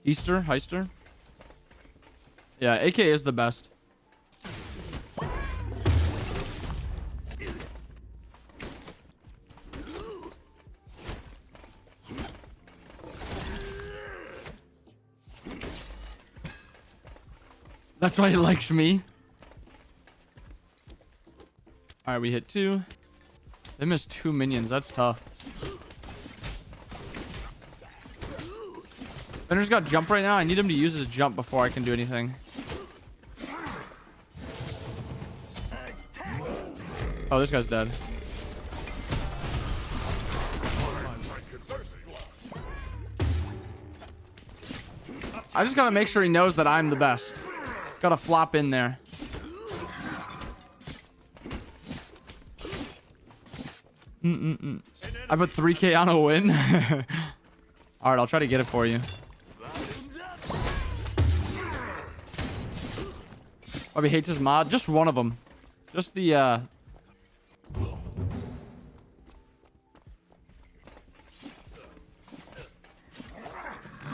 Heister. Yeah, AK is the best. That's why he likes me. All right, we hit 2. They missed 2 minions. That's tough. Bender's got jump right now. I need him to use his jump before I can do anything. Oh, this guy's dead. I just gotta make sure he knows that I'm the best. Gotta flop in there. I put 3K on a win. All right, I'll try to get it for you. Oh, he hates his mod. Just one of them. Just the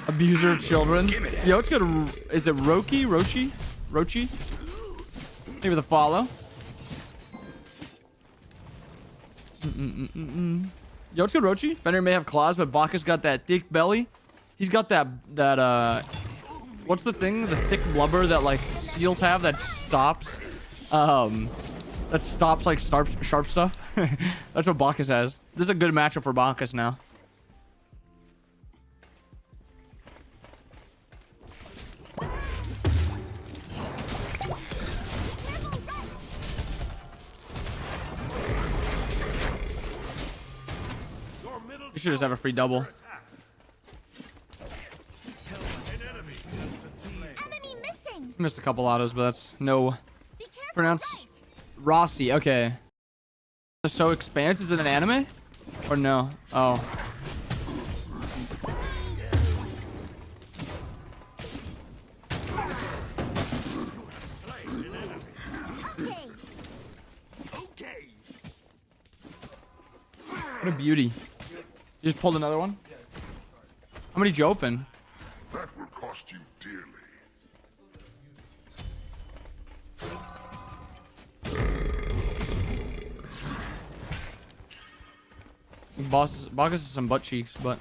abuser of children. Yo, it's good. Is it Rochi? Maybe the follow. Yo, it's good, Rochi. Fender may have claws, but Bacchus got that thick belly. He's got that what's the thing? The thick blubber that like seals have that stops like sharp stuff. That's what Bacchus has. This is a good matchup for Bacchus now. You should just have a free double. Missed a couple autos, but that's no. Pronounce Rossi. Okay. So Expanse, is it an anime? Or no? Oh. What a beauty. You just pulled another one? How many did you open? That will cost you dearly. Bacchus has some butt cheeks, but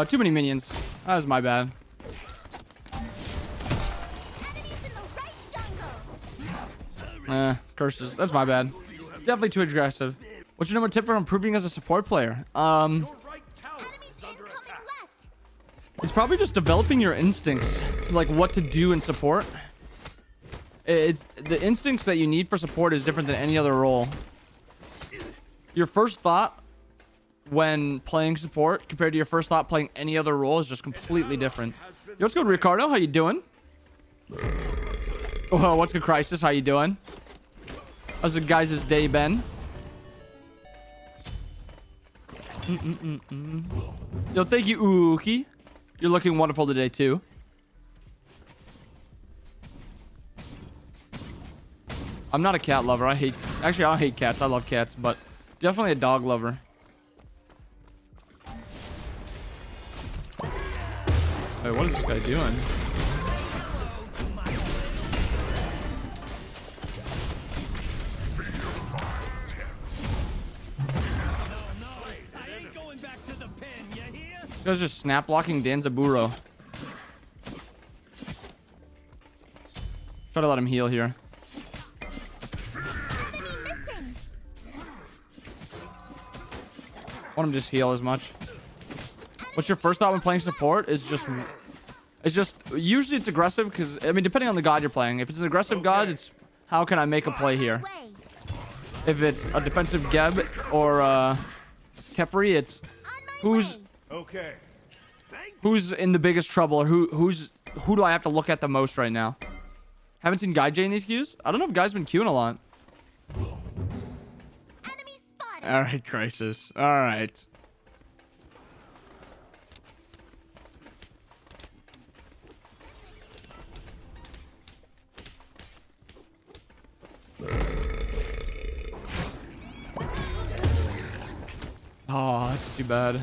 too many minions. That was my bad. Curses. That's my bad. Definitely too aggressive. What's your number tip for improving as a support player? It's probably just developing your instincts, like what to do in support. It's the instincts that you need for support is different than any other role. Your first thought when playing support compared to your first thought playing any other role is just completely different. Yo, what's good, Ricardo? How you doing? Oh, what's good, Crisis? How you doing? How's the guys' day been? Yo, thank you, Uki. You're looking wonderful today, too. I'm not a cat lover. Actually, I don't hate cats. I love cats, but definitely a dog lover. Wait, what is this guy doing? This guy's just snap blocking Danzaburo. Try to let him heal here. Want him to just heal as much. What's your first thought when playing support? It's just usually it's aggressive because I mean depending on the god you're playing. If it's an aggressive god, it's how can I make a play here? If it's a defensive Geb or Kepri, it's who's in the biggest trouble or who do I have to look at the most right now? Haven't seen Guy J in these queues? I don't know if Guy's been queuing a lot. All right, Crisis. All right. Oh, that's too bad.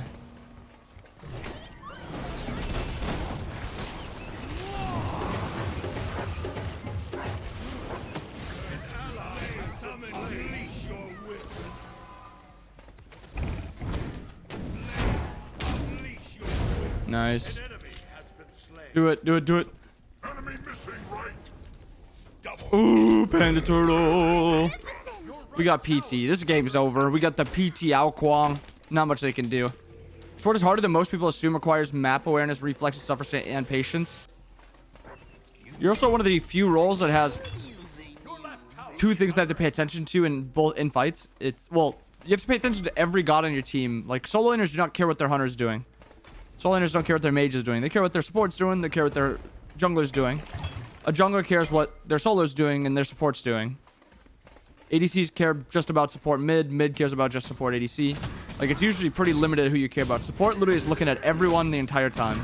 Nice. Do it, do it, do it. Enemy missing right. Ooh, Panda Turtle. We got PT. This game's over. We got the PT Ao Kwong. Not much they can do. Sport is harder than most people assume. Requires map awareness, reflexes, suffer, and patience. You're also one of the few roles that has two things that I have to pay attention to in fights. It's, well, you have to pay attention to every god on your team. Like, solo laners do not care what their hunter's doing. Solo laners don't care what their mage is doing. They care what their support's doing. They care what their jungler's doing. A jungler cares what their solo's doing and their support's doing. ADCs care just about support mid. Mid cares about just support ADC. Like, it's usually pretty limited who you care about. Support literally is looking at everyone the entire time.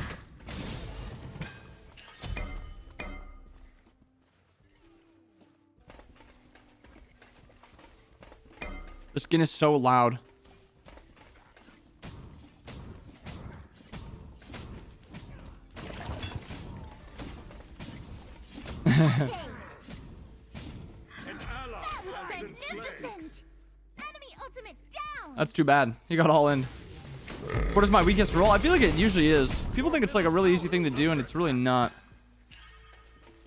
The skin is so loud. That's too bad. He got all in. What is my weakest role? I feel like it usually is. People think it's like a really easy thing to do, and it's really not.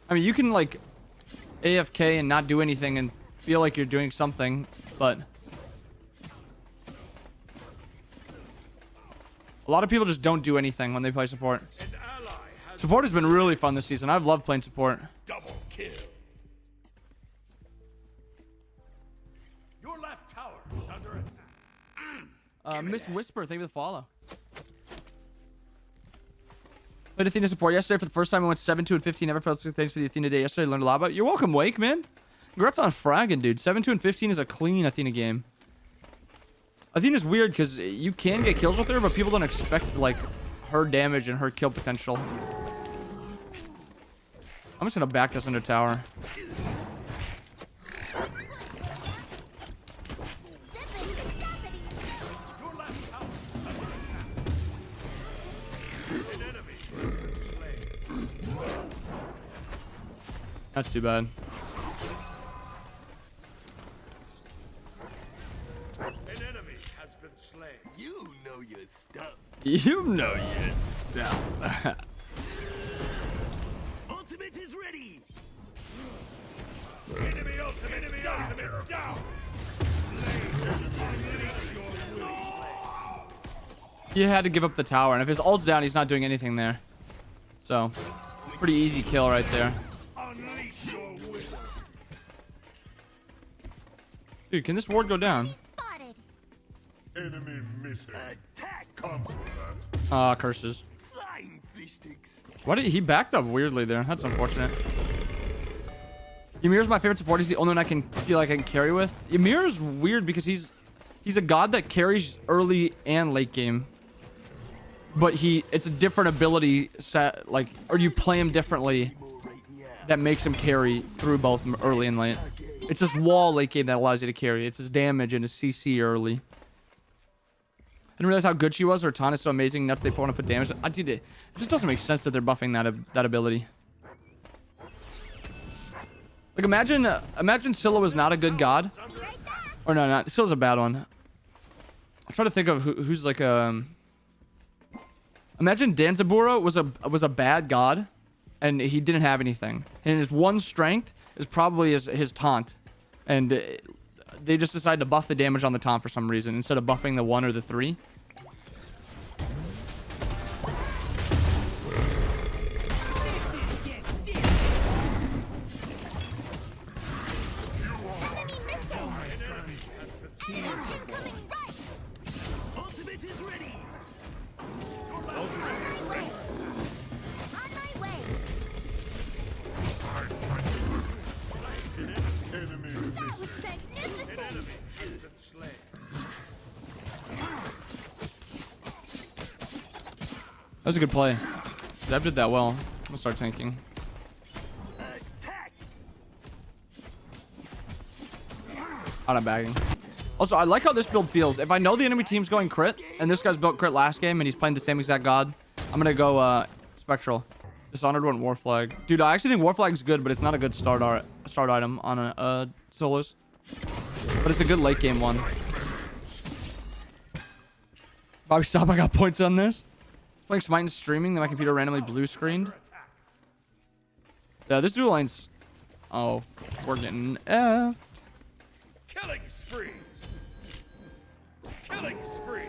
I mean, you can like AFK and not do anything and feel like you're doing something, but a lot of people just don't do anything when they play support. Support has been really fun this season. I've loved playing support. Double kill. Your left tower is under attack. Miss Whisper, thank you for the follow. Played Athena support yesterday for the first time. I went 7-2 and 15. Never felt sick. Thanks for the Athena day yesterday. Learned a lot about it. You're welcome, Wake, man. Congrats on fragging, dude. 7-2 and 15 is a clean Athena game. Athena's weird because you can get kills with her, but people don't expect like her damage and her kill potential. I'm just gonna back this into tower. That's too bad. An enemy has been slain. You know your stuff. You know your stuff. Ultimate is ready. Enemy ultimate down. He had to give up the tower, and if his ult's down, he's not doing anything there. So, pretty easy kill right there. Unleash your will. Dude, can this ward go down? Enemy missing. Attack. Comes with that. Ah, curses. Flying fish sticks. Why did he backed up weirdly there? That's unfortunate. Ymir's my favorite support. He's the only one I can feel like I can carry with. Ymir's weird because he's a god that carries early and late game. But it's a different ability set, like, or you play him differently that makes him carry through both early and late. It's this wall late game that allows you to carry. It's his damage and his CC early. I didn't realize how good she was. Her taunt is so amazing. Nuts, they want to put damage. Dude, it just doesn't make sense that they're buffing that ability. Like, imagine Scylla was not a good god. Or no, not Scylla's a bad one. I'm trying to think of who's like imagine Danzaburo was a bad god, and he didn't have anything. And his one strength is probably his taunt, and they just decided to buff the damage on the taunt for some reason instead of buffing the 1 or the 3. Ultimate is ready. Enemy missing. An enemy has been slain. That was a good play. Zeb did that well. I'm gonna start tanking. Attack! Out of bagging. Also, I like how this build feels. If I know the enemy team's going crit, and this guy's built crit last game, and he's playing the same exact god, I'm gonna go Spectral. Dishonored went War Flag. Dude, I actually think War Flag's good, but it's not a good start item on a solos. But it's a good late game one. Bobby, stop! I got points on this. Playing Smite and streaming, then my computer randomly blue screened. Yeah, this duel lane's... Oh, we're getting F. Killing spree. Killing spree.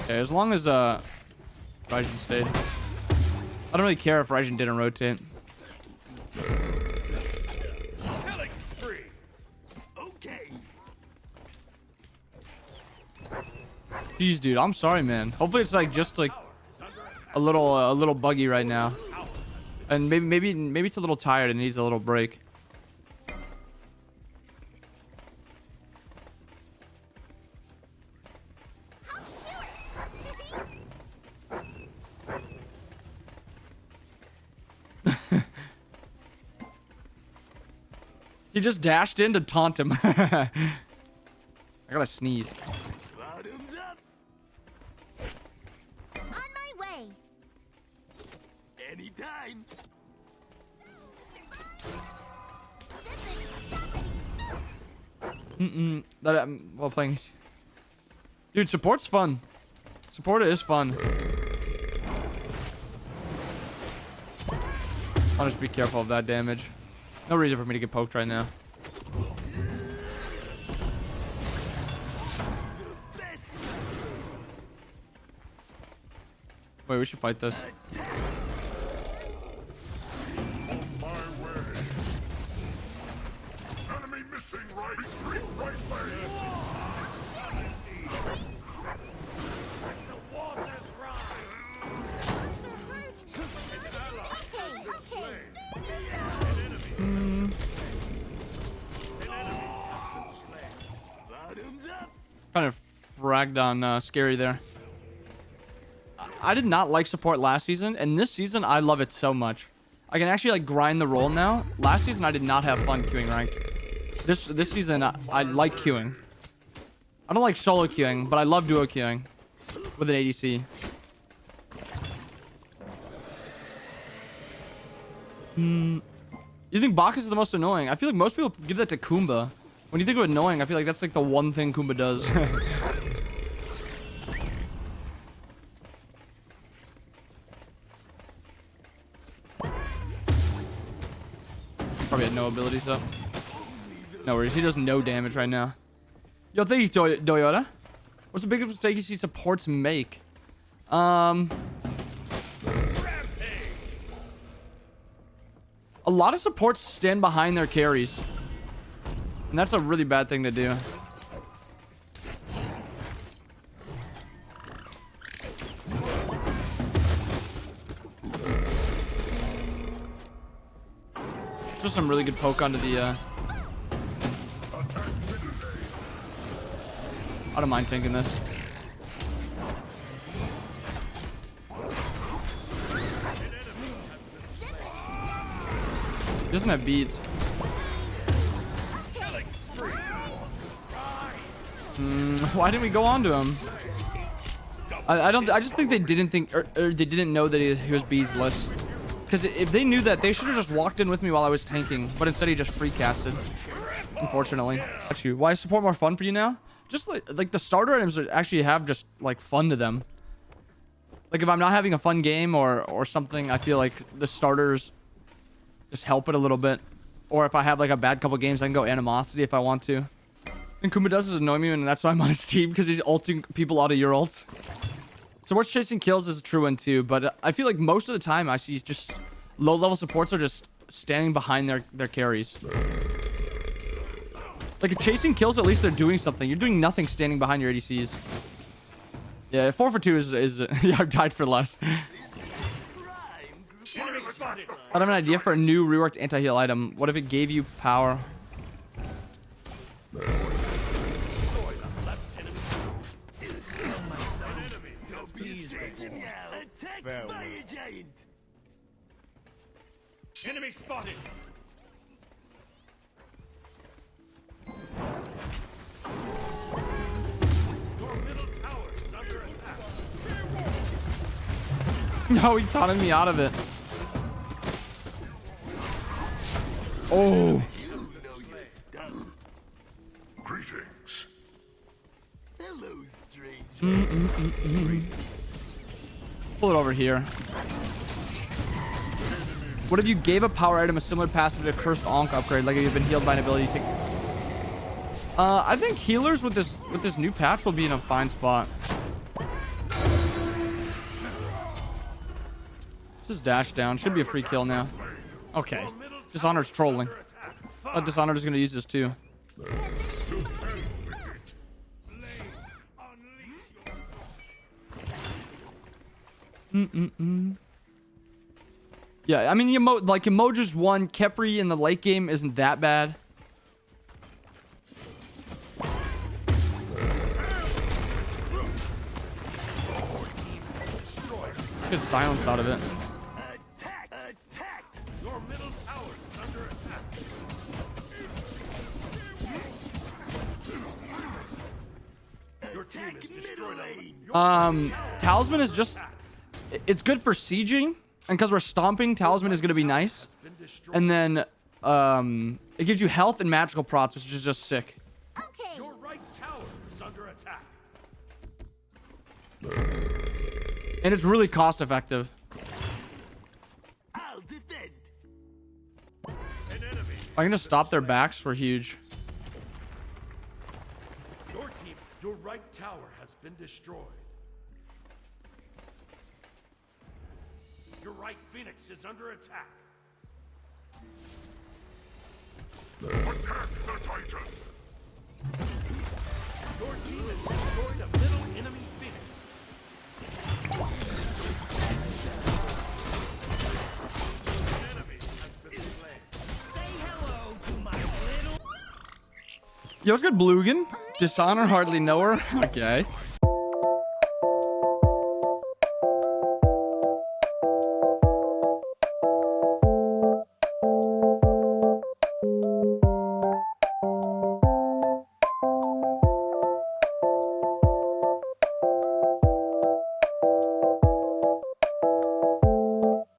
Okay, as long as Raijin stayed. I don't really care if Raijin didn't rotate. Killing spree. Okay. Jeez, dude, I'm sorry, man. Hopefully it's like just like a little buggy right now, and maybe it's a little tired and needs a little break. He just dashed in to taunt him. I gotta sneeze. Bottoms up. On my way. Anytime. That while playing. Dude, support's fun. Support is fun. I'll just be careful of that damage. No reason for me to get poked right now. Best. Wait, we should fight this. My way. Enemy missing right. Retreat right leg. The waters rise. An ally has been slain. An enemy has been slain. Bottoms up. Kind of fragged on Scary there. I did not like support last season, and this season I love it so much. I can actually like grind the role now. Last season I did not have fun queuing ranked. This season I like queuing. I don't like solo queuing, but I love duo queuing with an ADC. You think Bacchus is the most annoying? I feel like most people give that to Kumba. When you think of annoying, I feel like that's like the one thing Kumba does. Probably had no abilities though. No worries, he does no damage right now. Yo, thank you, Toyota. What's the biggest mistake you see supports make? A lot of supports stand behind their carries. And that's a really bad thing to do. Just some really good poke onto the I don't mind tanking this. He doesn't have beads. Why didn't we go on to him? I just think they didn't think, or they didn't know that he was beadsless. Because if they knew that, they should have just walked in with me while I was tanking. But instead, he just free casted. Unfortunately. That's you. Why is support more fun for you now? Just like the starter items actually have just like fun to them. Like if I'm not having a fun game or something, I feel like the starters just help it a little bit. Or if I have like a bad couple games, I can go animosity if I want to. And Kuma does annoy me, and that's why I'm on his team, because he's ulting people out of your ults. Supports chasing kills is a true one too, but I feel like most of the time I see just low-level supports are just standing behind their carries. Like chasing kills, at least they're doing something. You're doing nothing standing behind your ADCs. Yeah, 4 for 2 is yeah, I've died for less. I have an idea for a new reworked anti-heal item. What if it gave you power? Enemy spotted. Your middle tower is under attack. No, he taunted me out of it. Oh. Greetings. Hello, stranger. Pull it over here. What if you gave a power item a similar passive to Cursed Ankh upgrade, like if you've been healed by an ability to take? I think healers with this new patch will be in a fine spot. Just dash down. Should be a free kill now. Okay. Dishonor's trolling. Dishonored is gonna use this too. Yeah, I mean, like Emoji's one, Kepri in the late game isn't that bad. Good silence out of it. Attack! Attack! Your middle tower is under attack. Your team has destroyed a Talisman is just... It's good for sieging. And because we're stomping, Talisman is going to be nice. And then, it gives you health and magical procs, which is just sick. Okay. Your right tower is under attack. And it's really cost effective. I'll defend. An enemy. I can just stop their backs. We're huge. Your right tower has been destroyed. Your right Phoenix is under attack. Attack the Titan. Your team has destroyed a middle enemy Phoenix. An enemy has been slain. Say hello to my little. Yo, what's good, Blugan? Dishonor, hardly know her. Okay.